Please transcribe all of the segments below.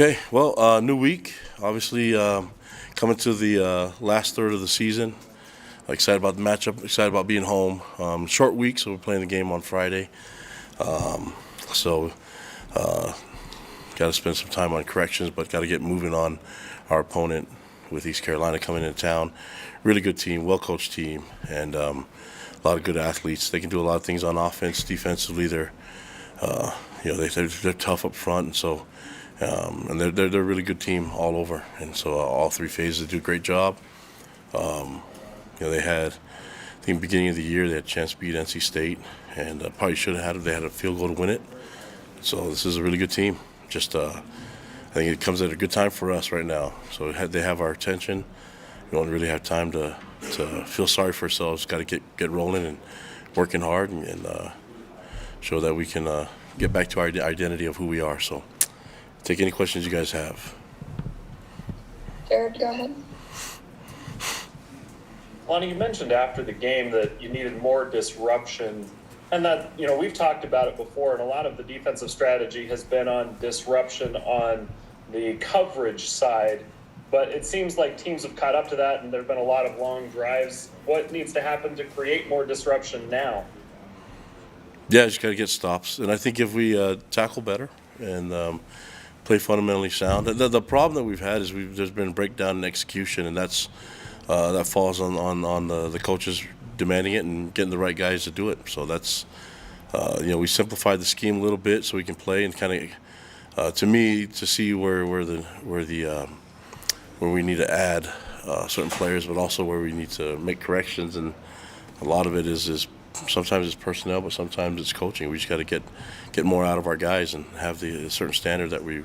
Okay, well, new week. Obviously, coming to the last third of the season. Excited about the matchup. Excited about being home. Short week, so we're playing the game on Friday. So, got to spend some time on corrections, but got to get moving on our opponent with East Carolina coming into town. Really good team, well-coached team, and a lot of good athletes. They can do a lot of things on offense, defensively. They're tough up front, and so. And they're a really good team all over, and so all three phases do a great job. They had, I think, beginning of the year they had a chance to beat NC State, and probably should have had it. They had a field goal to win it. So this is a really good team. Just I think it comes at a good time for us right now. So they have our attention. We don't really have time to feel sorry for ourselves. Got to get rolling and working hard and show that we can get back to our identity of who we are. So. Take any questions you guys have. Jared, go ahead. Kalani, you mentioned after the game that you needed more disruption, and that, we've talked about it before, and a lot of the defensive strategy has been on disruption on the coverage side, but it seems like teams have caught up to that, and there have been a lot of long drives. What needs to happen to create more disruption now? Yeah, just got to get stops, and I think if we tackle better and play fundamentally sound. The problem that we've had is there's been breakdown in execution, and that falls on the coaches demanding it and getting the right guys to do it. So that's we simplified the scheme a little bit so we can play and kind of to me to see where we need to add certain players, but also where we need to make corrections. And a lot of it is sometimes it's personnel, but sometimes it's coaching. We just got to get more out of our guys and have the certain standard that we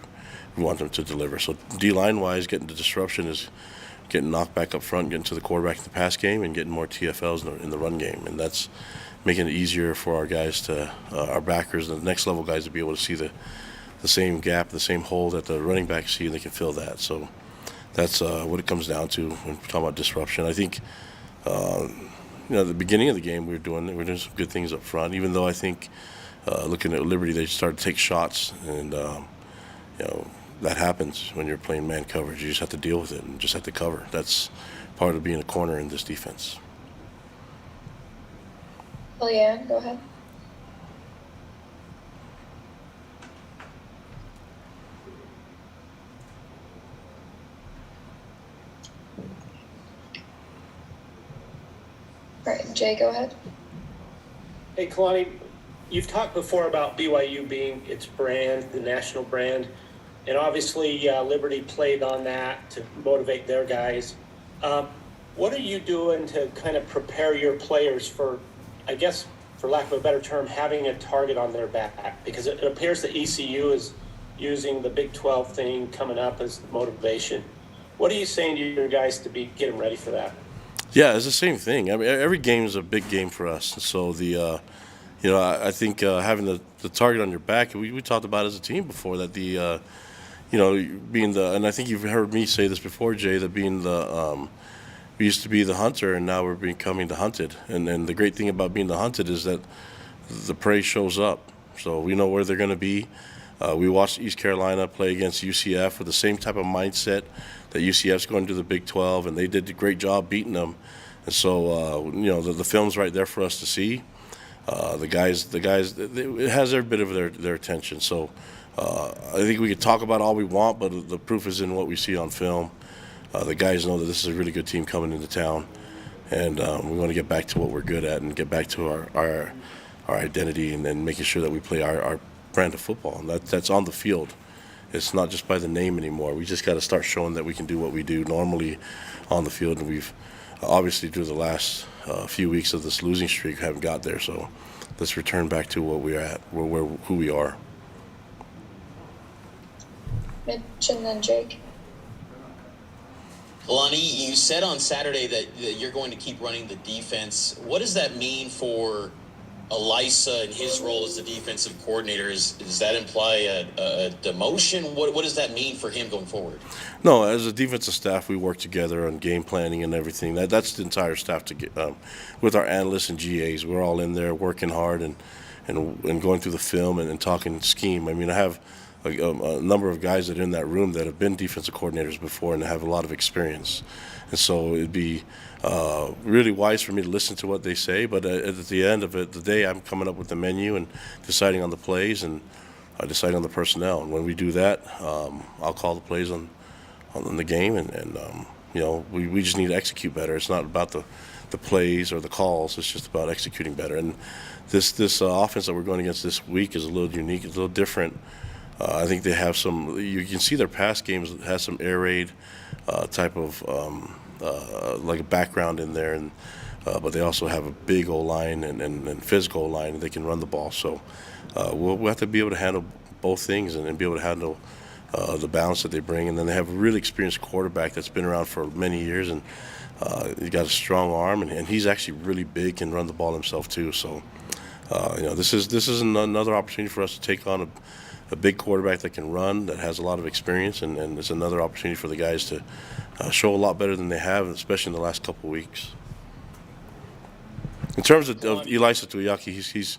want them to deliver. So D-line wise, getting the disruption is getting knocked back up front, getting to the quarterback in the pass game, and getting more TFLs in the run game. And that's making it easier for our guys to, our backers, the next level guys, to be able to see the same gap, the same hole that the running backs see, and they can fill that. So that's what it comes down to when we're talking about disruption. I think. At the beginning of the game, we were doing some good things up front. Even though I think, looking at Liberty, they started to take shots, and that happens when you're playing man coverage. You just have to deal with it and just have to cover. That's part of being a corner in this defense. Leanne, go ahead. All right, Jay, go ahead. Hey, Kalani, you've talked before about BYU being its brand, the national brand, and obviously Liberty played on that to motivate their guys. What are you doing to kind of prepare your players for, I guess, for lack of a better term, having a target on their back? Because it appears that ECU is using the Big 12 thing coming up as motivation. What are you saying to your guys to get them ready for that? Yeah, it's the same thing. I mean, every game is a big game for us. So I think having the target on your back, we talked about it as a team before that being and I think you've heard me say this before, Jay, that being we used to be the hunter and now we're becoming the hunted. And the great thing about being the hunted is that the prey shows up. So we know where they're going to be. We watched East Carolina play against UCF with the same type of mindset that UCF's going to the Big 12, and they did a great job beating them. And so, the film's right there for us to see. The guys, it has every bit of their attention. So I think we could talk about all we want, but the proof is in what we see on film. The guys know that this is a really good team coming into town, and we want to get back to what we're good at and get back to our identity, and then making sure that we play our brand of football, and that's on the field. It's not just by the name anymore. We just got to start showing that we can do what we do normally on the field, and we've obviously through the last few weeks of this losing streak haven't got there. So let's return back to what we're at, who we are. Mitch and then Jake. Kalani, you said on Saturday that you're going to keep running the defense. What does that mean for Elisa and his role as the defensive coordinator? Does that imply a demotion? What does that mean for him going forward? No, as a defensive staff, we work together on game planning and everything. That's the entire staff with our analysts and GAs. We're all in there working hard and going through the film and talking scheme. I mean, I have a number of guys that are in that room that have been defensive coordinators before and have a lot of experience. And so it'd be really wise for me to listen to what they say. But at the end of the day, I'm coming up with the menu and deciding on the plays and deciding on the personnel. And when we do that, I'll call the plays on the game. And we just need to execute better. It's not about the plays or the calls. It's just about executing better. And this offense that we're going against this week is a little unique. It's a little different. I think they have some. You can see their past games has some air raid type of like a background in there, and but they also have a big O line and physical O line, and they can run the ball. So we'll have to be able to handle both things and be able to handle the balance that they bring. And then they have a really experienced quarterback that's been around for many years, and he got a strong arm, and he's actually really big, can run the ball himself too. So this is another opportunity for us to take on a big quarterback that can run, that has a lot of experience, and it's another opportunity for the guys to show a lot better than they have, especially in the last couple of weeks. In terms of Elisa Tuiaki, he's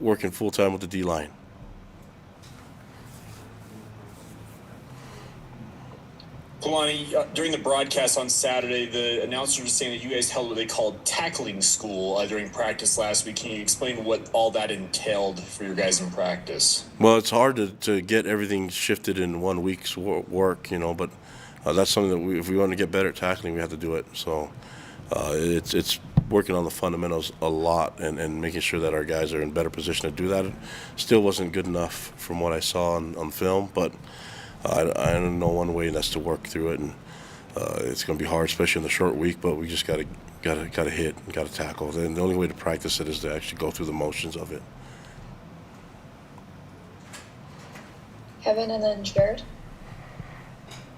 working full-time with the D-line. Kalani, during the broadcast on Saturday, the announcer was saying that you guys held what they called tackling school during practice last week. Can you explain what all that entailed for your guys in practice? Well, it's hard to get everything shifted in 1 week's work, but that's something that if we want to get better at tackling, we have to do it. So it's working on the fundamentals a lot and making sure that our guys are in better position to do that. It still wasn't good enough from what I saw on film, but I don't know one way, and that's to work through it. And it's going to be hard, especially in the short week, but we just got to hit and got to tackle. And the only way to practice it is to actually go through the motions of it. Kevin and then Jared.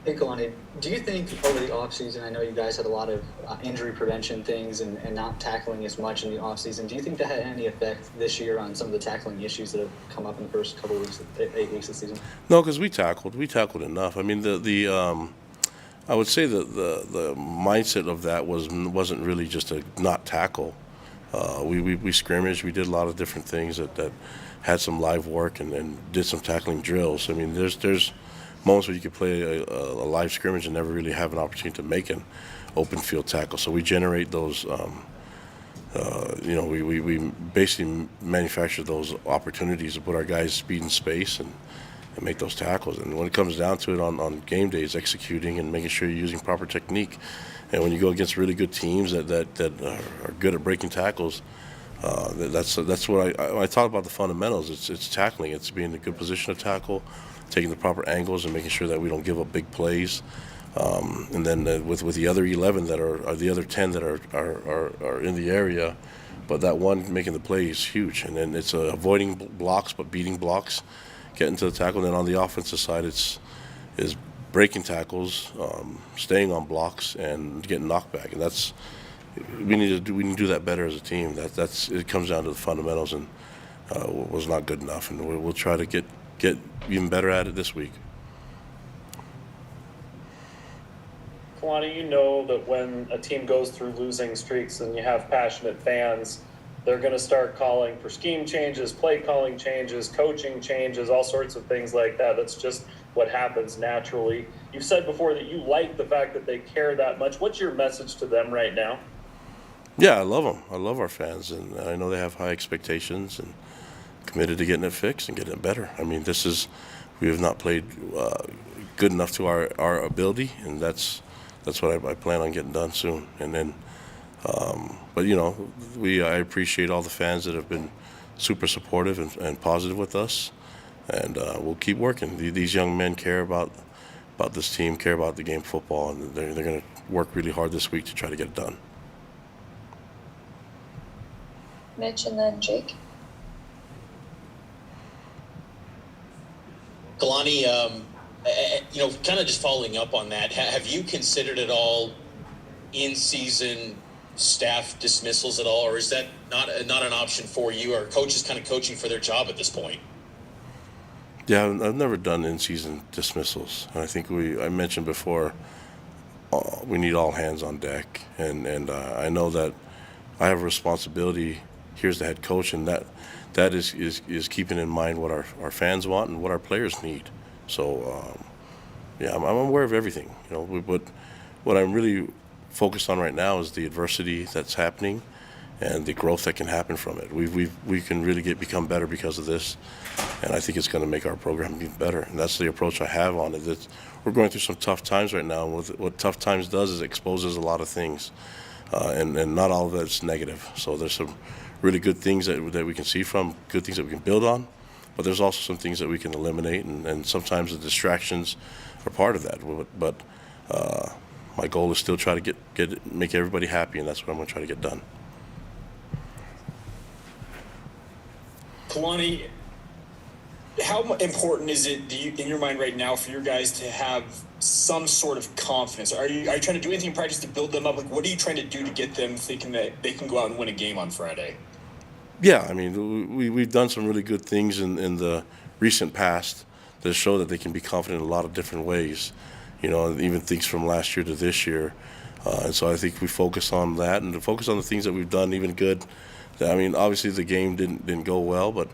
Hey, Kalani, do you think over the offseason, I know you guys had a lot of injury prevention things and not tackling as much in the offseason. Do you think that had any effect this year on some of the tackling issues that have come up in the first couple of weeks, 8 weeks this season? No, because we tackled enough. I mean, I would say the mindset of that wasn't really just to not tackle. We scrimmaged. We did a lot of different things that had some live work and did some tackling drills. I mean, there's moments where you could play a live scrimmage and never really have an opportunity to make an open field tackle. So we generate those. We basically manufacture those opportunities to put our guys speed and space and make those tackles. And when it comes down to it on game days, executing and making sure you're using proper technique. And when you go against really good teams that are good at breaking tackles, that's what I talk about the fundamentals. It's tackling. It's being in a good position to tackle, taking the proper angles and making sure that we don't give up big plays. And then with the other 11 that are the other 10 that are in the area, but that one making the play is huge. And then it's avoiding blocks but beating blocks, getting to the tackle. And then on the offensive side, is breaking tackles, staying on blocks, and getting knocked back. And that's we need to do that better as a team. It comes down to the fundamentals, and was not good enough. And we'll try to get even better at it this week. Kalani, you know that when a team goes through losing streaks and you have passionate fans, they're going to start calling for scheme changes, play calling changes, coaching changes, all sorts of things like that. That's just what happens naturally. You've said before that you like the fact that they care that much. What's your message to them right now? Yeah, I love them. I love our fans, and I know they have high expectations and committed to getting it fixed and getting it better. I mean, we have not played good enough to our ability, and that's what I plan on getting done soon. And then, but I appreciate all the fans that have been super supportive and positive with us, and we'll keep working. These young men care about this team, care about the game of football, and they're going to work really hard this week to try to get it done. Mitch and then Jake. Kalani, kind of just following up on that, have you considered at all in-season staff dismissals at all, or is that not an option for you? Or coaches kind of coaching for their job at this point? Yeah, I've never done in-season dismissals. And I think I mentioned before, we need all hands on deck, and I know that I have a responsibility here as the head coach, and that is keeping in mind what our fans want and what our players need. So yeah, I'm aware of everything. You know, but what I'm really focused on right now is the adversity that's happening and the growth that can happen from it. We can really become better because of this, and I think it's going to make our program even better. And that's the approach I have on it. We're going through some tough times right now, and what tough times does is it exposes a lot of things, and not all of that's negative. So there's some really good things that we can see from, good things that we can build on, but there's also some things that we can eliminate, and sometimes the distractions are part of that. But my goal is still try to make everybody happy, and that's what I'm going to try to get done. Kalani, how important is it, in your mind right now, for your guys to have some sort of confidence? Are you trying to do anything in practice to build them up? Like, what are you trying to do to get them thinking that they can go out and win a game on Friday? Yeah, I mean, we've done some really good things in the recent past that show that they can be confident in a lot of different ways. You know, even things from last year to this year. And so I think we focus on that and to focus on the things that we've done even good. I mean, obviously the game didn't go well, but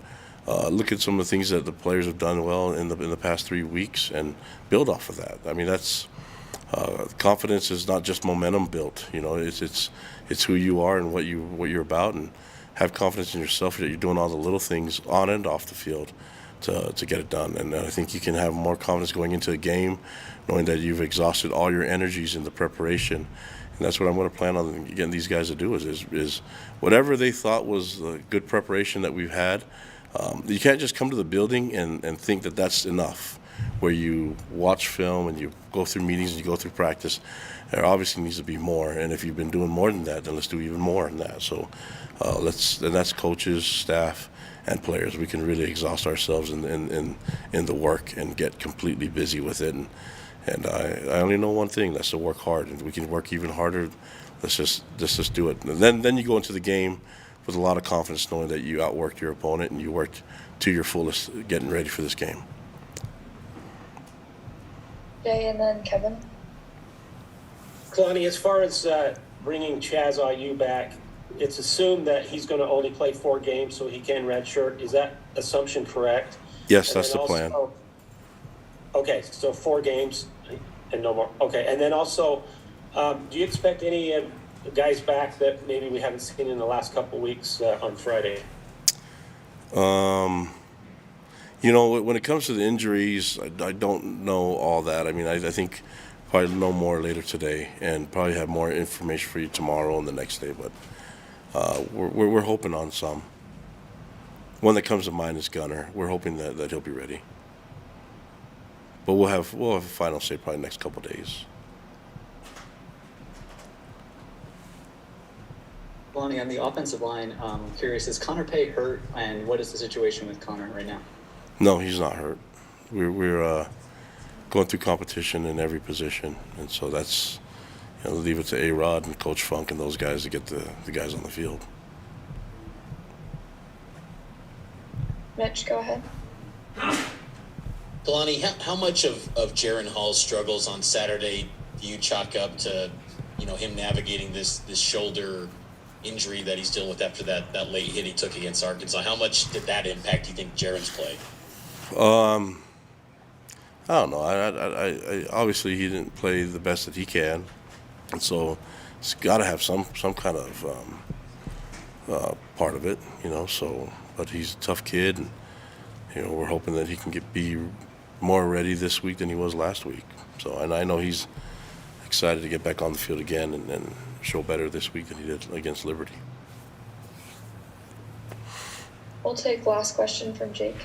look at some of the things that the players have done well in the past 3 weeks and build off of that. I mean, that's confidence is not just momentum built. You know, it's who you are and what you're about, and have confidence in yourself that you're doing all the little things on and off the field to get it done. And I think you can have more confidence going into a game, knowing that you've exhausted all your energies in the preparation. And that's what I'm going to plan on getting these guys to do is whatever they thought was the good preparation that we've had. You can't just come to the building and think that that's enough, where you watch film and you go through meetings and you go through practice. There obviously needs to be more, and if you've been doing more than that, then let's do even more than that. So and that's coaches, staff, and players. We can really exhaust ourselves in the work and get completely busy with it. And I only know one thing, that's to work hard, and we can work even harder. Let's just do it. And then you go into the game with a lot of confidence, knowing that you outworked your opponent and you worked to your fullest getting ready for this game. Jay and then Kevin. Kalani, as far as bringing Chaz Ayu back, it's assumed that he's going to only play 4 games so he can redshirt. Is that assumption correct? Yes, And that's the plan. Okay, so 4 games and no more. Okay, and then also, do you expect any guys back that maybe we haven't seen in the last couple weeks on Friday? You know, when it comes to the injuries, I don't know all that. I mean, I think probably know more later today, and probably have more information for you tomorrow and the next day. But we're hoping on some. One that comes to mind is Gunner. We're hoping that he'll be ready. But we'll have a final say probably next couple days. Lonnie, on the offensive line, I'm curious, is Connor Pay hurt, and what is the situation with Connor right now? No, he's not hurt. We're going through competition in every position, and so that's, leave it to A-Rod and Coach Funk and those guys to get the guys on the field. Mitch, go ahead. Kalani, how much of Jaron Hall's struggles on Saturday do you chalk up to, him navigating this shoulder injury that he's dealing with after that late hit he took against Arkansas? How much did that impact, you think, Jaron's play? I don't know. I obviously he didn't play the best that he can, and so it's got to have some kind of part of it, So, but he's a tough kid, and we're hoping that he can be more ready this week than he was last week. So, and I know he's excited to get back on the field again and show better this week than he did against Liberty. We'll take last question from Jake.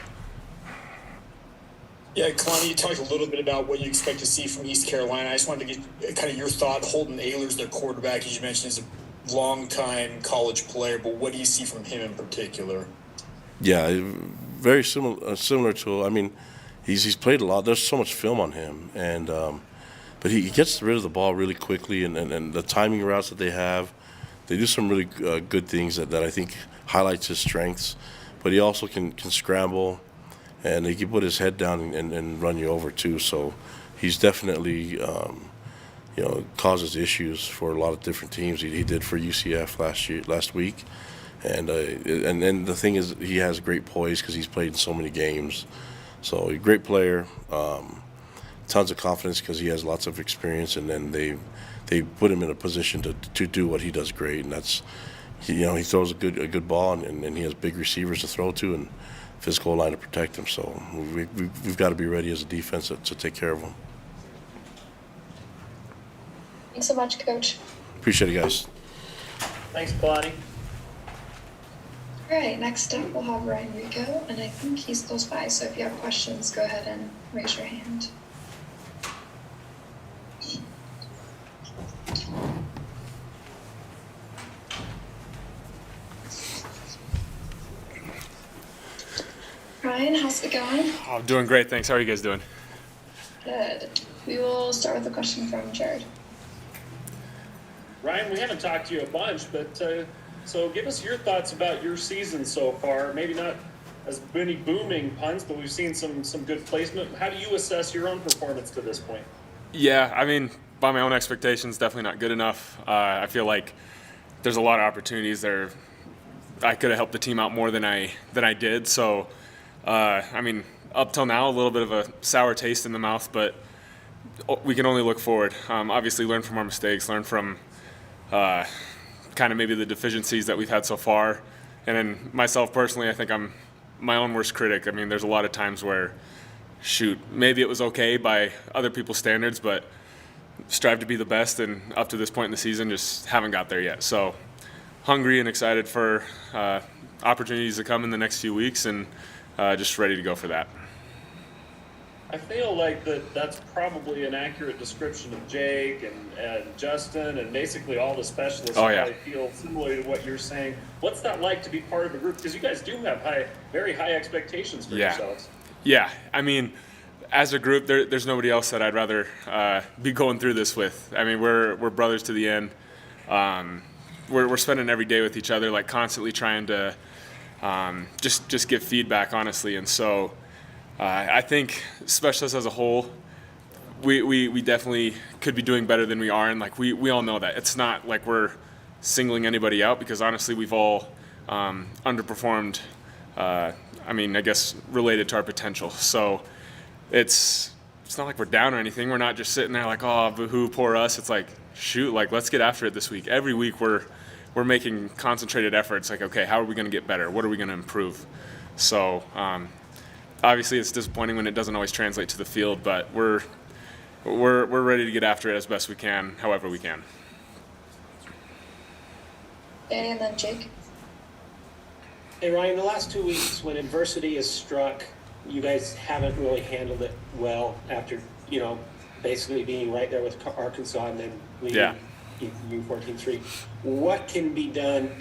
Yeah, Kalani, you talked a little bit about what you expect to see from East Carolina. I just wanted to get kind of your thought. Holden Ahlers, their quarterback, as you mentioned, is a long-time college player, but what do you see from him in particular? Yeah, very similar to. I mean, he's played a lot. There's so much film on him, and but he gets rid of the ball really quickly, and the timing routes that they have, they do some really good things that I think highlights his strengths. But he also can scramble, and he can put his head down and run you over too. So he's definitely causes issues for a lot of different teams. He did for UCF last week, and the thing is he has great poise because he's played in so many games. So a great player, tons of confidence because he has lots of experience, and then they put him in a position to do what he does great, and that's he throws a good ball, and he has big receivers to throw to and physical line to protect him. So we've got to be ready as a defense to take care of him. Thanks so much, Coach. Appreciate it, guys. Thanks, Kalani. All right, next up we'll have Ryan Rico, and I think he's close by, so if you have questions, go ahead and raise your hand. Ryan, how's it going? Oh, I'm doing great, thanks. How are you guys doing? Good. We will start with a question from Jared. Ryan, we haven't talked to you a bunch, but so give us your thoughts about your season so far. Maybe not as many booming punts, but we've seen some good placement. How do you assess your own performance to this point? Yeah, I mean, by my own expectations, definitely not good enough. I feel like there's a lot of opportunities there. I could have helped the team out more than I did. So, I mean, up till now, a little bit of a sour taste in the mouth, but we can only look forward. Obviously, learn from our mistakes, learn from kind of maybe the deficiencies that we've had so far. And then myself personally, I think I'm my own worst critic. I mean, there's a lot of times where, maybe it was okay by other people's standards, but strive to be the best, and up to this point in the season, just haven't got there yet. So hungry and excited for opportunities to come in the next few weeks, and just ready to go for that. I feel like that's probably an accurate description of Jake and Justin and basically all the specialists. Oh, yeah. Probably feel similar to what you're saying. What's that like to be part of a group? Because you guys do have very high expectations for yourselves. Yeah, I mean, as a group, there's nobody else that I'd rather be going through this with. I mean, we're brothers to the end. We're spending every day with each other, like constantly trying to just give feedback, honestly. And so I think specialists as a whole, we definitely could be doing better than we are, and like we all know that. It's not like we're singling anybody out, because honestly we've all underperformed. I mean, I guess related to our potential. So it's not like we're down or anything. We're not just sitting there like, oh, boo-hoo, poor us. It's like, shoot, like let's get after it this week. Every week we're making concentrated efforts. Like, okay, how are we going to get better? What are we going to improve? So obviously it's disappointing when it doesn't always translate to the field, but we're ready to get after it as best we can, however we can. Danny and then Jake. Hey, Ryan, the last 2 weeks when adversity has struck, you guys haven't really handled it well after, basically being right there with Arkansas and then leading you 14-3. What can be done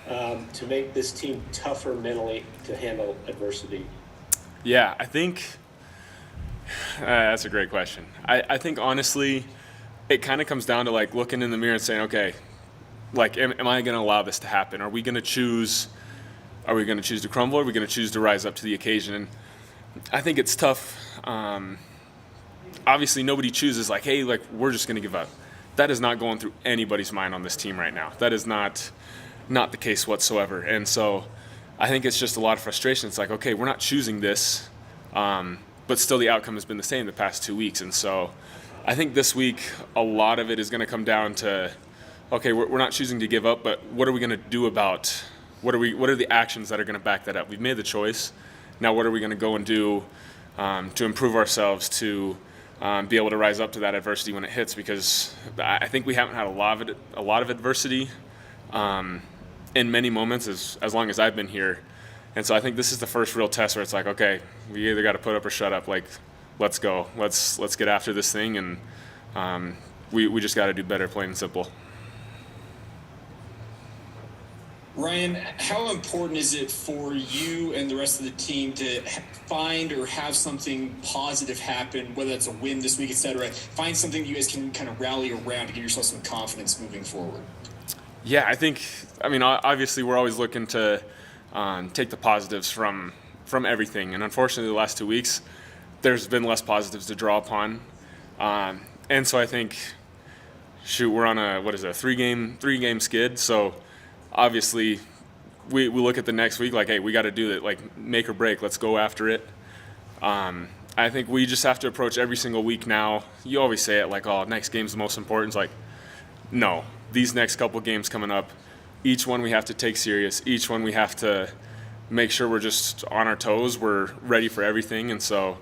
to make this team tougher mentally to handle adversity? Yeah, I think that's a great question. I think honestly, it kind of comes down to like looking in the mirror and saying, okay, like, am I going to allow this to happen? Are we going to choose to crumble? Or are we going to choose to rise up to the occasion? And I think it's tough. Obviously, nobody chooses like, hey, like we're just going to give up. That is not going through anybody's mind on this team right now. That is not the case whatsoever. And so I think it's just a lot of frustration. It's like, okay, we're not choosing this, but still the outcome has been the same the past 2 weeks. And so I think this week a lot of it is going to come down to, okay, we're not choosing to give up, but what are we going to do about what are the actions that are going to back that up? We've made the choice. Now what are we going to go and do to improve ourselves, to be able to rise up to that adversity when it hits? Because I think we haven't had a lot of adversity in many moments as long as I've been here. And so I think this is the first real test where it's like, okay, we either got to put up or shut up. Like, let's go. Let's get after this thing, and we just got to do better, plain and simple. Ryan, how important is it for you and the rest of the team to find or have something positive happen, whether that's a win this week, et cetera, find something you guys can kind of rally around to give yourself some confidence moving forward? Yeah, I mean, obviously we're always looking to take the positives from everything. And unfortunately, the last 2 weeks, there's been less positives to draw upon. And so I think, we're on a three game skid. So obviously we look at the next week like, hey, we got to do it, like make or break. Let's go after it. I think we just have to approach every single week now. You always say it like, oh, next game's the most important. It's like, no, these next couple games coming up, each one we have to take serious. Each one we have to make sure we're just on our toes. We're ready for everything. And so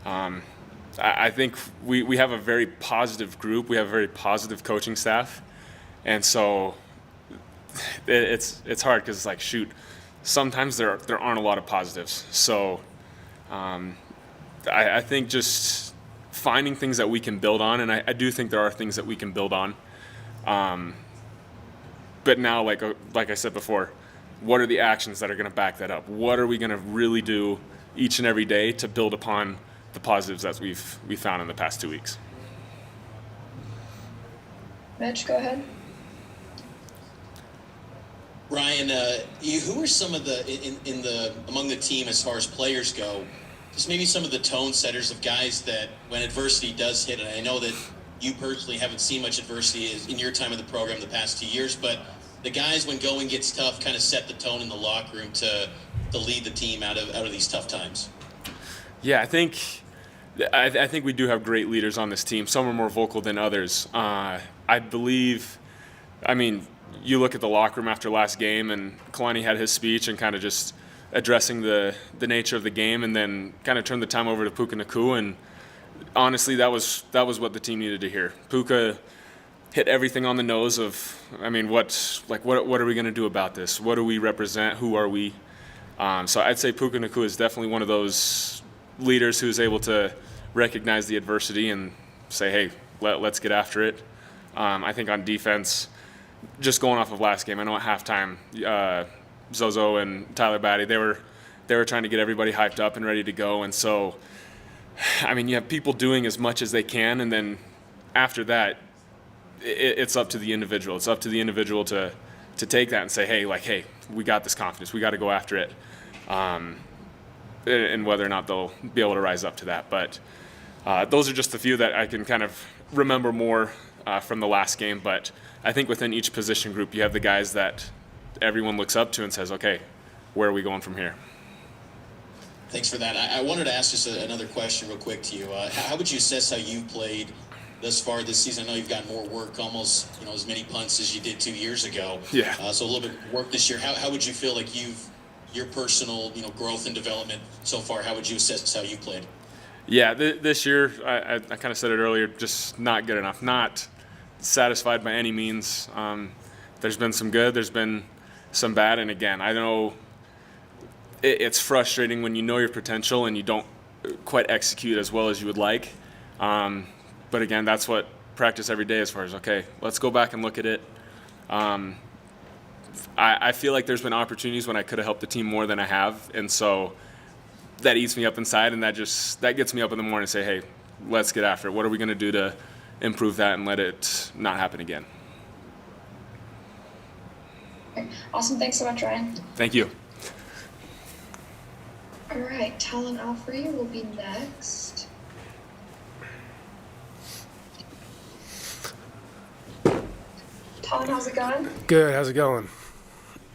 I think we have a very positive group. We have a very positive coaching staff. And so it's hard because it's like, shoot, sometimes there aren't a lot of positives. So I think just finding things that we can build on, and I do think there are things that we can build on. But now, like I said before, what are the actions that are going to back that up? What are we going to really do each and every day to build upon the positives that we found in the past 2 weeks? Mitch, go ahead. Ryan, who are some of the among the team as far as players go? Just maybe some of the tone setters of guys that when adversity does hit, and I know that you personally haven't seen much adversity in your time in the program the past 2 years, but the guys when going gets tough kind of set the tone in the locker room to lead the team out of these tough times. Yeah, I think we do have great leaders on this team. Some are more vocal than others. I believe, I mean, you look at the locker room after last game, and Kalani had his speech and kind of just addressing the nature of the game, and then kind of turned the time over to Puka Nacua, and honestly, that was what the team needed to hear. Puka hit everything on the nose of, I mean, what are we going to do about this? What do we represent? Who are we? So I'd say Puka Nacua is definitely one of those leaders who's able to recognize the adversity and say, hey, let's get after it. I think on defense, just going off of last game, I know at halftime, Zozo and Tyler Batty, they were trying to get everybody hyped up and ready to go. And so, I mean, you have people doing as much as they can, and then after that, it's up to the individual. It's up to the individual to take that and say, hey, we got this confidence. We got to go after it. And whether or not they'll be able to rise up to that. But those are just a few that I can kind of remember more from the last game. But I think within each position group, you have the guys that everyone looks up to and says, okay, where are we going from here? Thanks for that. I wanted to ask just another question real quick to you. How would you assess how you played thus far this season? I know you've got more work, almost as many punts as you did 2 years ago. Yeah. So a little bit of work this year. How would you feel like your personal growth and development so far? How would you assess how you played? Yeah, this year, I kind of said it earlier, just not good enough. Not satisfied by any means. There's been some good, there's been some bad, and again, I know it's frustrating when you know your potential and you don't quite execute as well as you would like. But again, that's what practice every day as far as, okay, let's go back and look at it. I feel like there's been opportunities when I could have helped the team more than I have, and so that eats me up inside, and that gets me up in the morning and say, hey, let's get after it. What are we going to do to improve that and let it not happen again? Okay. Awesome. Thanks so much, Ryan. Thank you. All right, Talon Alfrey will be next. Talon, how's it going? Good, how's it going?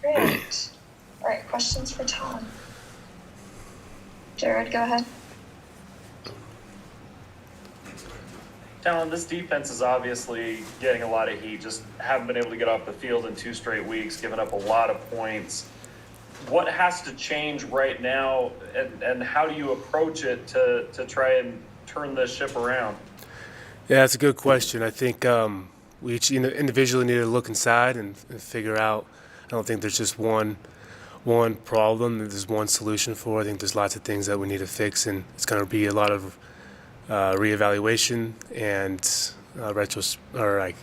Great. All right, questions for Talon. Jared, go ahead. Talon, this defense is obviously getting a lot of heat, just haven't been able to get off the field in 2 straight weeks, giving up a lot of points. What has to change right now, and how do you approach it to try and turn this ship around? Yeah, that's a good question. I think we each individually need to look inside and figure out. I don't think there's just one problem that there's one solution for. I think there's lots of things that we need to fix, and it's going to be a lot of reevaluation and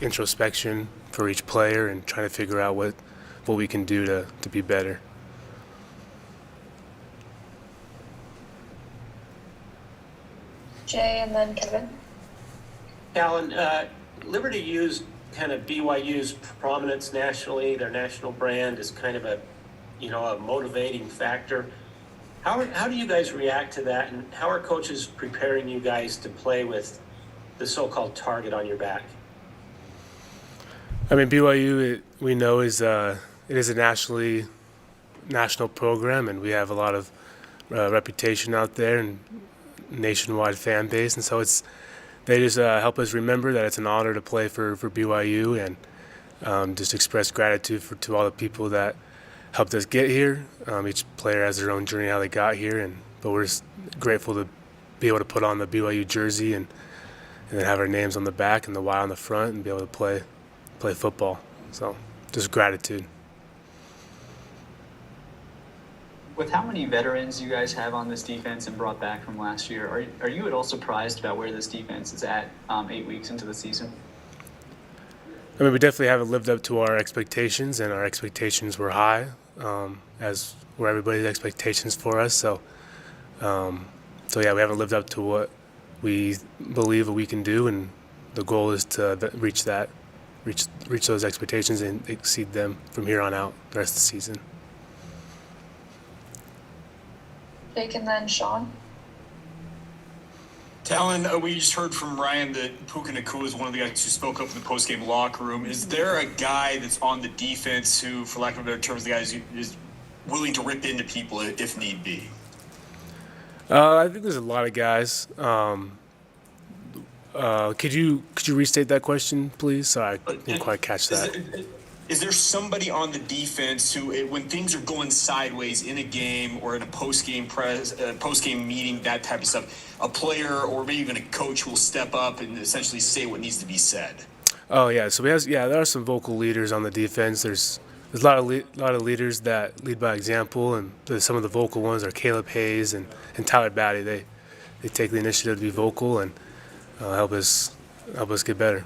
introspection for each player, and trying to figure out what we can do to be better. Jay and then Kevin. Talon, Liberty used kind of BYU's prominence nationally, their national brand, as kind of a motivating factor. How do you guys react to that, and how are coaches preparing you guys to play with the so-called target on your back? I mean, BYU, we know, it is a national program, and we have a lot of reputation out there and nationwide fan base, and so they just help us remember that it's an honor to play for BYU, and just express gratitude to all the people that helped us get here. Each player has their own journey how they got here, but we're just grateful to be able to put on the BYU jersey and then have our names on the back and the Y on the front and be able to play football. So just gratitude. With how many veterans you guys have on this defense and brought back from last year, are you at all surprised about where this defense is at 8 weeks into the season? I mean, we definitely haven't lived up to our expectations, and our expectations were high, as were everybody's expectations for us. So yeah, we haven't lived up to what we believe we can do, and the goal is to reach those expectations and exceed them from here on out the rest of the season. Jake and then Sean. Talon, we just heard from Ryan that Puka Nacua is one of the guys who spoke up in the post-game locker room. Is there a guy that's on the defense who, for lack of a better term, is willing to rip into people if need be? I think there's a lot of guys. Could you restate that question, please? Sorry, I didn't quite catch that. Is there somebody on the defense who, when things are going sideways in a game or in a post-game meeting, that type of stuff, a player or maybe even a coach will step up and essentially say what needs to be said? Oh yeah, so there are some vocal leaders on the defense. There's a lot of leaders that lead by example, and some of the vocal ones are Caleb Hayes and Tyler Batty. They take the initiative to be vocal and help us get better.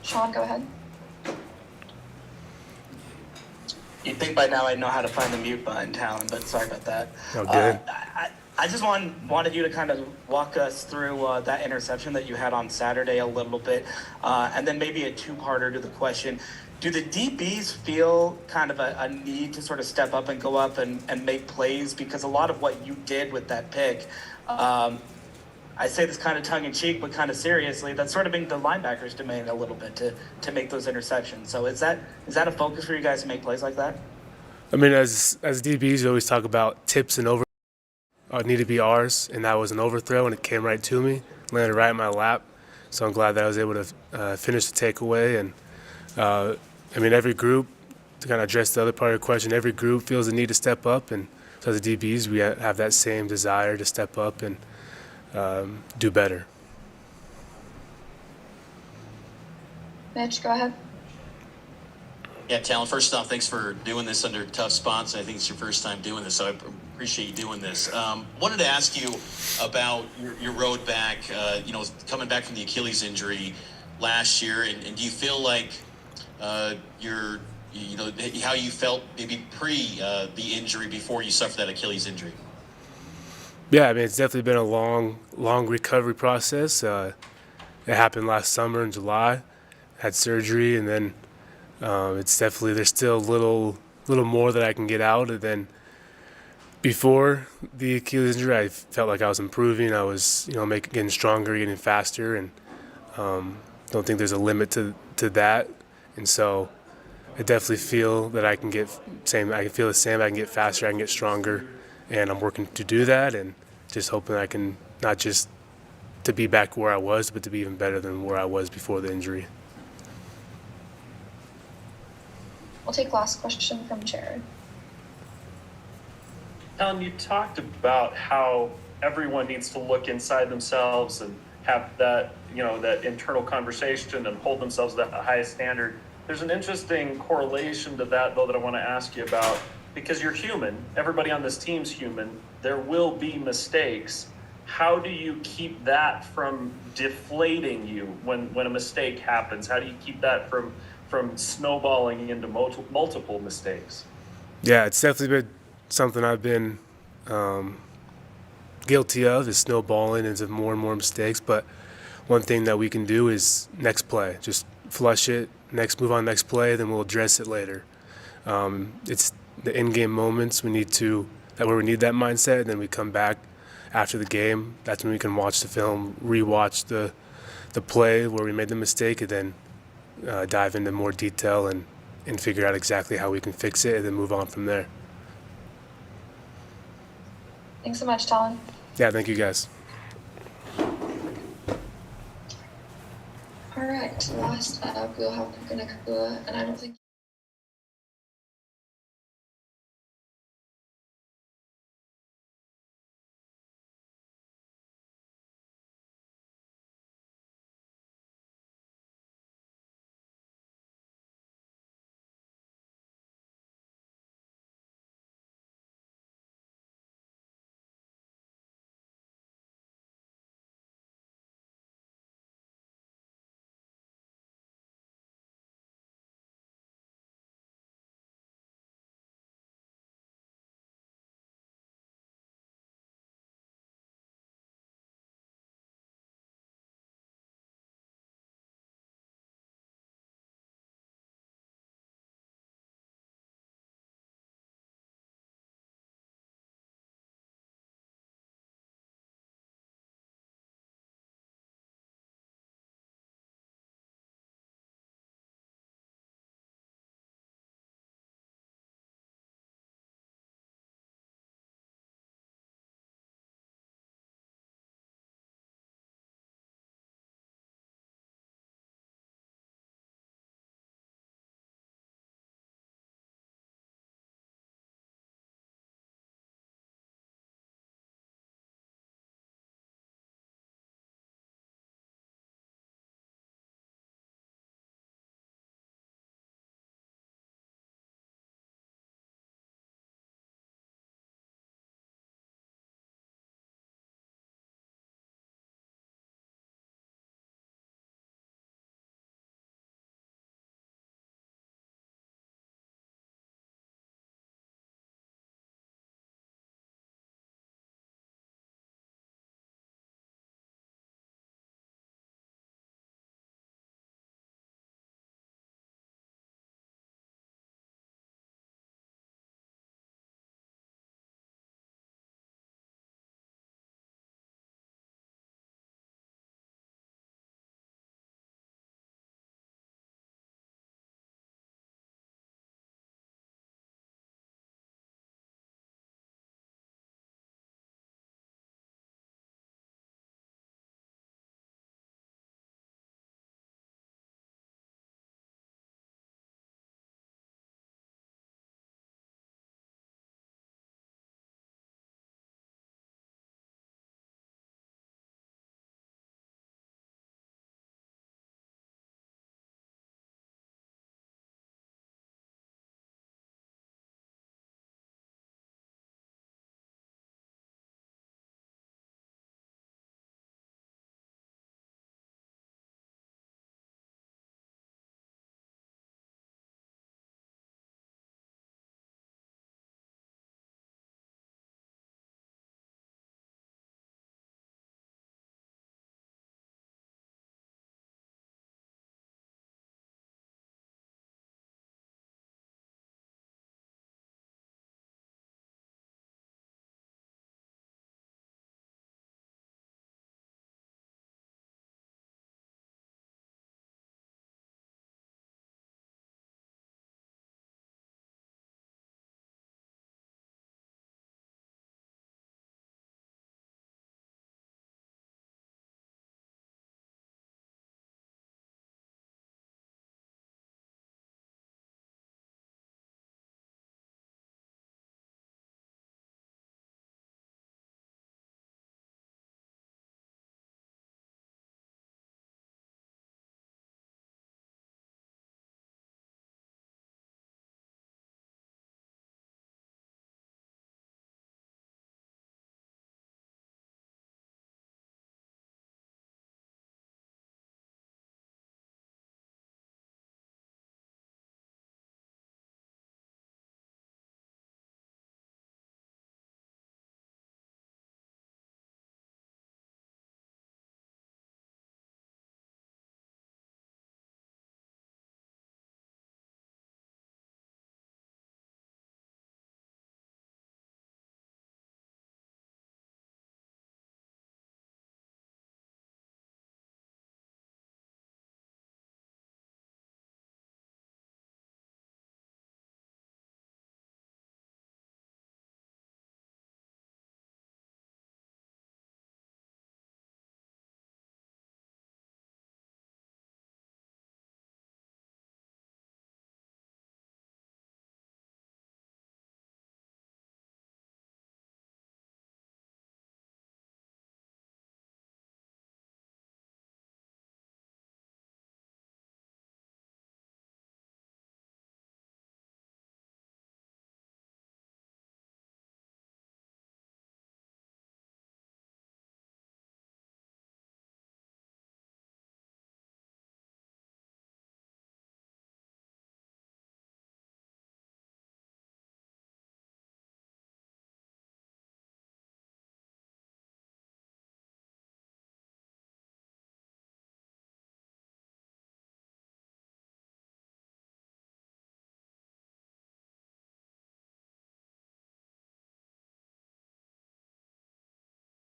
Sean, go ahead. You'd think by now I'd know how to find the mute button, Talon, but sorry about that. Oh, good. I just wanted you to kind of walk us through that interception that you had on Saturday a little bit, and then maybe a two-parter to the question. Do the DBs feel kind of a need to sort of step up and go up and make plays? Because a lot of what you did with that pick, I say this kind of tongue-in-cheek, but kind of seriously, that's sort of been the linebackers' domain a little bit to make those interceptions. So is that a focus for you guys to make plays like that? I mean, as DBs, we always talk about tips and over need to be ours, and that was an overthrow, and it came right to me, landed right in my lap. So I'm glad that I was able to finish the takeaway. And I mean, every group, to kind of address the other part of the question, every group feels the need to step up, and so as the DBs, we have that same desire to step up and do better. Mitch, go ahead. Yeah, Talon, first off, thanks for doing this under tough spots. I think it's your first time doing this, so I appreciate you doing this. Wanted to ask you about your road back, coming back from the Achilles injury last year, and do you feel like how you felt maybe pre the injury before you suffered that Achilles injury? Yeah, I mean, it's definitely been a long recovery process. It happened last summer in July. Had surgery, and then it's definitely, there's still a little more that I can get out. And then before the Achilles injury, I felt like I was improving. I was, getting stronger, getting faster, and don't think there's a limit to that. And so I definitely feel that I can feel the same. I can get faster. I can get stronger. And I'm working to do that, and just hoping I can not just to be back where I was, but to be even better than where I was before the injury. We'll take last question from Jared. Talon, you talked about how everyone needs to look inside themselves and have that, that internal conversation and hold themselves to that highest standard. There's an interesting correlation to that, though, that I want to ask you about. Because you're human, everybody on this team's human, there will be mistakes. How do you keep that from deflating you when a mistake happens? How do you keep that from snowballing into multiple mistakes? Yeah, it's definitely been something I've been guilty of, is snowballing into more and more mistakes. But one thing that we can do is next play, just flush it, move on next play, then we'll address it later. It's the in-game moments where we need that mindset, and then we come back after the game. That's when we can watch the film, rewatch the play where we made the mistake, and then dive into more detail and and figure out exactly how we can fix it and then move on from there. Thanks so much, Talon. Yeah, thank you guys. All right, last up, we'll have Puka Nacua, and I don't think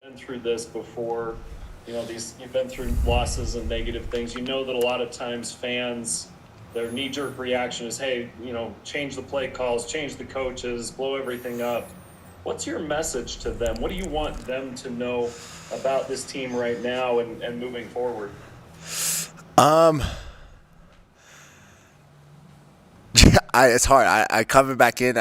Been through this before, you've been through losses and negative things. You know that a lot of times fans, their knee-jerk reaction is, hey, change the play calls, change the coaches, blow everything up. What's your message to them? What do you want them to know about this team right now and moving forward? It's hard. I coming back in.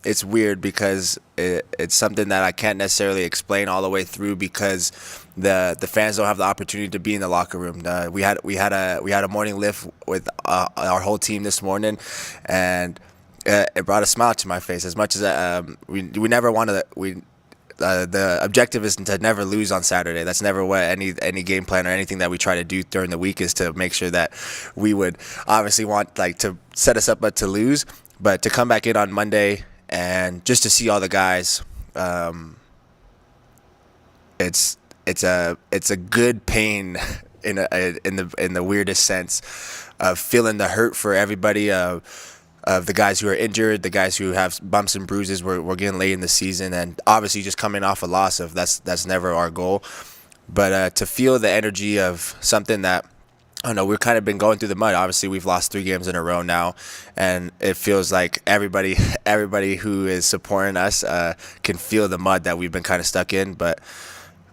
It's weird because it's something that I can't necessarily explain all the way through because the fans don't have the opportunity to be in the locker room. We had a morning lift with our whole team this morning, and it brought a smile to my face. As much as we never wanted to. The objective is to never lose on Saturday. That's never what any game plan or anything that we try to do during the week is to make sure that we would obviously want to set us up to lose, but to come back in on Monday and just to see all the guys, it's a good pain in the weirdest sense of feeling the hurt for everybody of the guys who are injured, the guys who have bumps and bruises. We're getting late in the season, and obviously just coming off a loss that's never our goal. But to feel the energy of something that, I don't know, we've kind of been going through the mud. Obviously, we've lost 3 games in a row now, and it feels like everybody who is supporting us can feel the mud that we've been kind of stuck in. But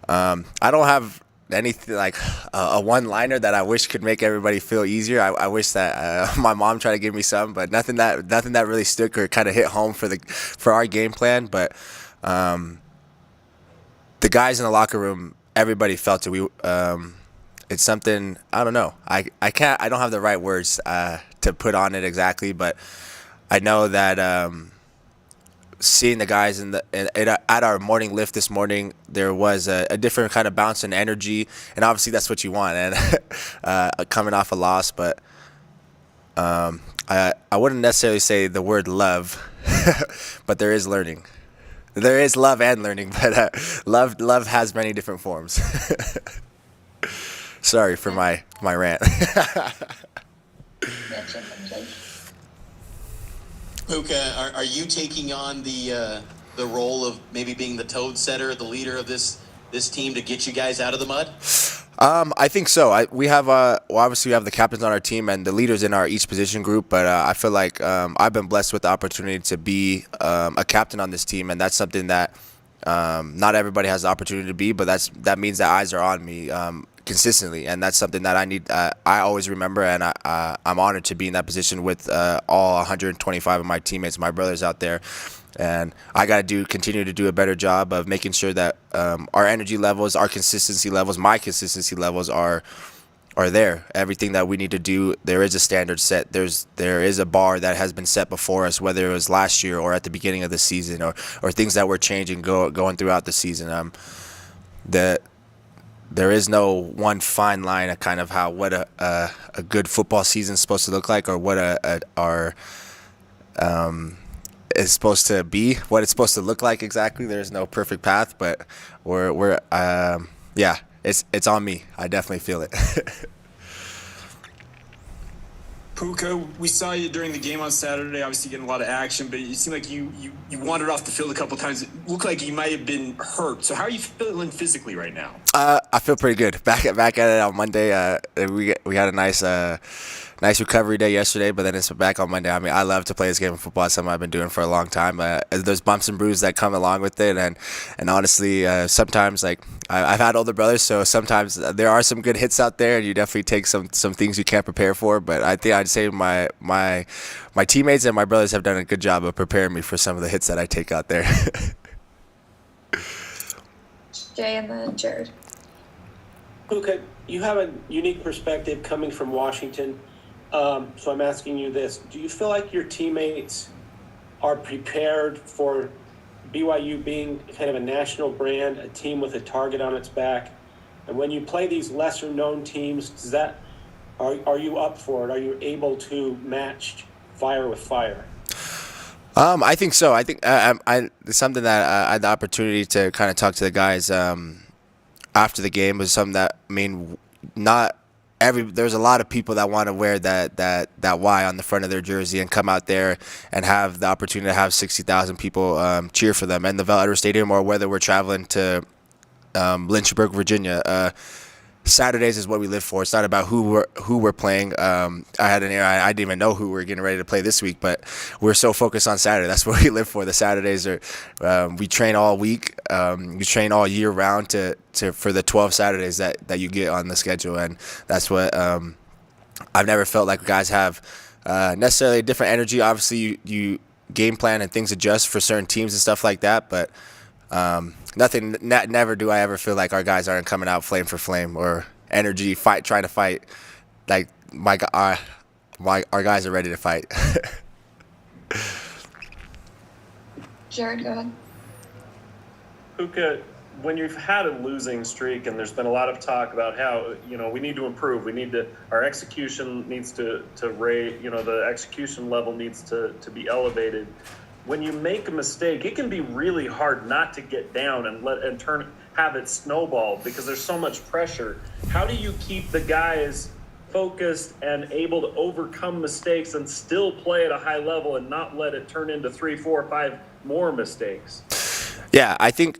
I don't have anything like a one-liner that I wish could make everybody feel easier. I wish that my mom tried to give me some, but nothing that really stuck or kind of hit home for our game plan. But the guys in the locker room, everybody felt it. It's something, I don't know. I don't have the right words to put on it exactly, but I know that seeing the guys at our morning lift this morning, there was a different kind of bounce and energy, and obviously that's what you want. And coming off a loss, but I wouldn't necessarily say the word love, but there is learning. There is love and learning, but love has many different forms. Sorry for my rant. Puka, are you taking on the role of maybe being the toad setter, the leader of this team to get you guys out of the mud? I think so. We have obviously we have the captains on our team and the leaders in our each position group, but I feel like I've been blessed with the opportunity to be a captain on this team, and that's something that not everybody has the opportunity to be, but that means that eyes are on me consistently, and that's something that I need. I always remember, and I'm honored to be in that position with all 125 of my teammates, my brothers out there. And I got to continue to do a better job of making sure that our energy levels, our consistency levels, my consistency levels are there. Everything that we need to do, there is a standard set. There is a bar that has been set before us, whether it was last year or at the beginning of the season, or things that we're changing going throughout the season. There is no one fine line of kind of what a good football season is supposed to look like, or what our is supposed to be, what it's supposed to look like exactly. There's no perfect path, but we're it's on me. I definitely feel it. Puka, we saw you during the game on Saturday, obviously getting a lot of action, but it seemed like you wandered off the field a couple of times. It looked like you might have been hurt. So how are you feeling physically right now? I feel pretty good. Back at it on Monday. We had a nice recovery day yesterday, but then it's back on Monday. I mean, I love to play this game of football. It's something I've been doing for a long time. There's bumps and bruises that come along with it, and honestly, sometimes I've had older brothers, so sometimes there are some good hits out there, and you definitely take some things you can't prepare for. But I think I'd say my teammates and my brothers have done a good job of preparing me for some of the hits that I take out there. Jay and then Jared. Puka, you have a unique perspective coming from Washington. So I'm asking you this. Do you feel like your teammates are prepared for BYU being kind of a national brand, a team with a target on its back? And when you play these lesser known teams, are you up for it? Are you able to match fire with fire? I think so. I think it's something that I had the opportunity to kind of talk to the guys after the game. Was something that, I mean, not there's a lot of people that want to wear that Y on the front of their jersey and come out there and have the opportunity to have 60,000 people cheer for them in the Vel Edwards Stadium, or whether we're traveling to Lynchburg, Virginia. Saturdays is what we live for. It's not about who we're playing. I didn't even know who we were getting ready to play this week, but we're so focused on Saturday. That's what we live for. The Saturdays are we train all week. We train all year round for the 12 Saturdays that you get on the schedule, and that's what I've never felt like guys have necessarily a different energy. Obviously, you game plan and things adjust for certain teams and stuff like that, but never do I ever feel like our guys aren't coming out flame for flame or energy trying to fight. Like our guys are ready to fight. Jared, go ahead. Puka, when you've had a losing streak and there's been a lot of talk about how, we need to improve, our execution needs to rate, the execution level needs to be elevated. When you make a mistake, it can be really hard not to get down and have it snowball because there's so much pressure. How do you keep the guys focused and able to overcome mistakes and still play at a high level and not let it turn into 3, 4, 5 more mistakes? Yeah, I think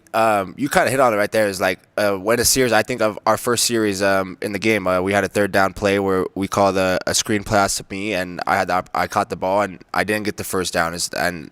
you kind of hit on it right there. Is like when a series, I think of our first series in the game, we had a third down play where we called a screen pass to me, and I caught the ball and I didn't get the first down, and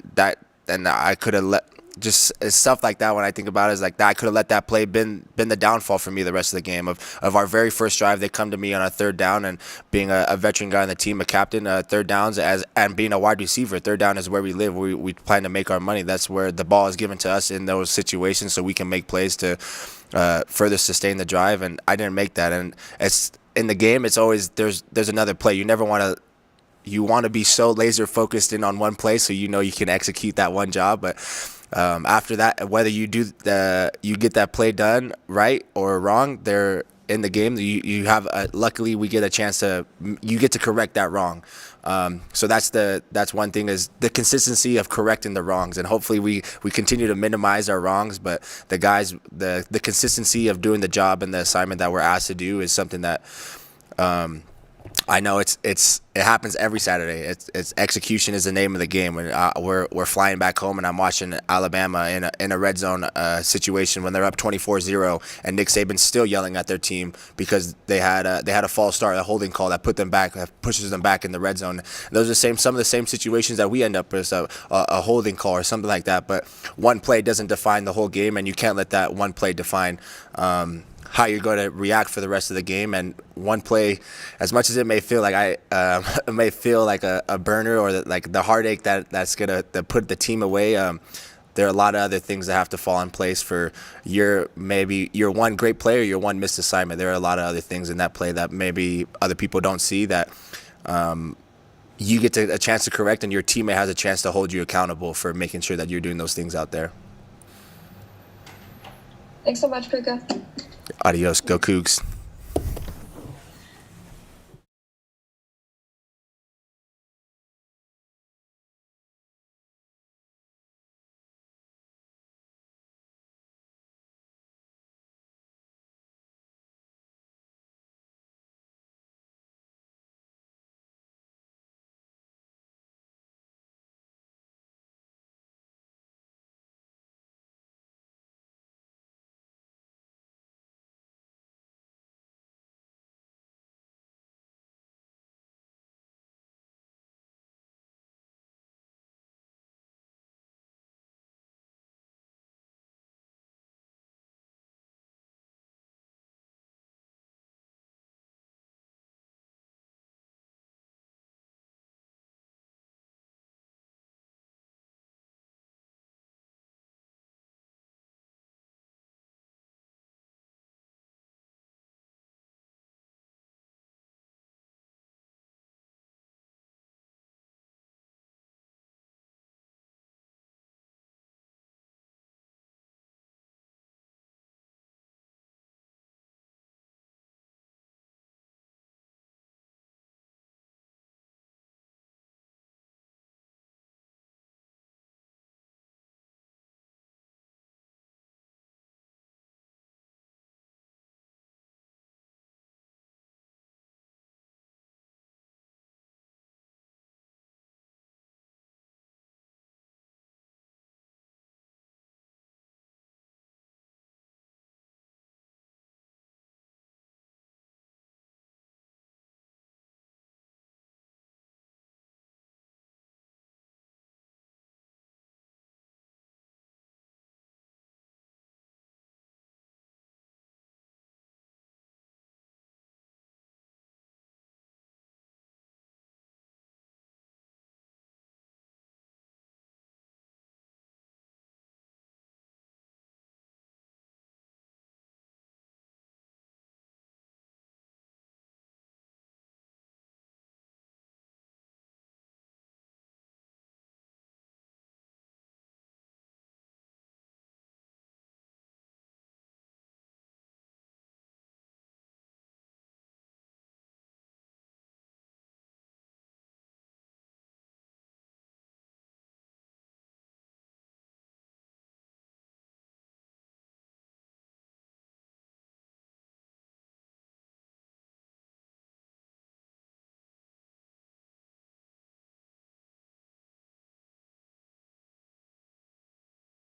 I could have just stuff like that. When I think about it, is like that I could have let that play been the downfall for me the rest of the game. Of our very first drive, they come to me on a third down, and being a veteran guy on the team, a captain, third downs and being a wide receiver, third down is where we live. We plan to make our money. That's where the ball is given to us in those situations, so we can make plays to further sustain the drive. And I didn't make that. And it's in the game. It's always there's another play. You never want to. You want to be so laser focused in on one play, so you can execute that one job, but. After that, whether you get that play done right or wrong, they're in the game. You have luckily we get a chance you get to correct that wrong. So that's one thing, is the consistency of correcting the wrongs, and hopefully we continue to minimize our wrongs. But the guys, the consistency of doing the job and the assignment that we're asked to do is something that. I know it happens every Saturday. It's execution is the name of the game. When we're flying back home, and I'm watching Alabama in a red zone situation when they're up 24-0, and Nick Saban's still yelling at their team because they had a false start, a holding call that pushes them back in the red zone. Those are some of the same situations that we end up with, a holding call or something like that. But one play doesn't define the whole game, and you can't let that one play define how you're going to react for the rest of the game. And one play, as much as it may feel like it may feel like a burner or like the heartache that's going to put the team away, there are a lot of other things that have to fall in place for your one great play or your one missed assignment. There are a lot of other things in that play that maybe other people don't see that you get a chance to correct, and your teammate has a chance to hold you accountable for making sure that you're doing those things out there. Thanks so much, Puka. Adios. Go Cougs.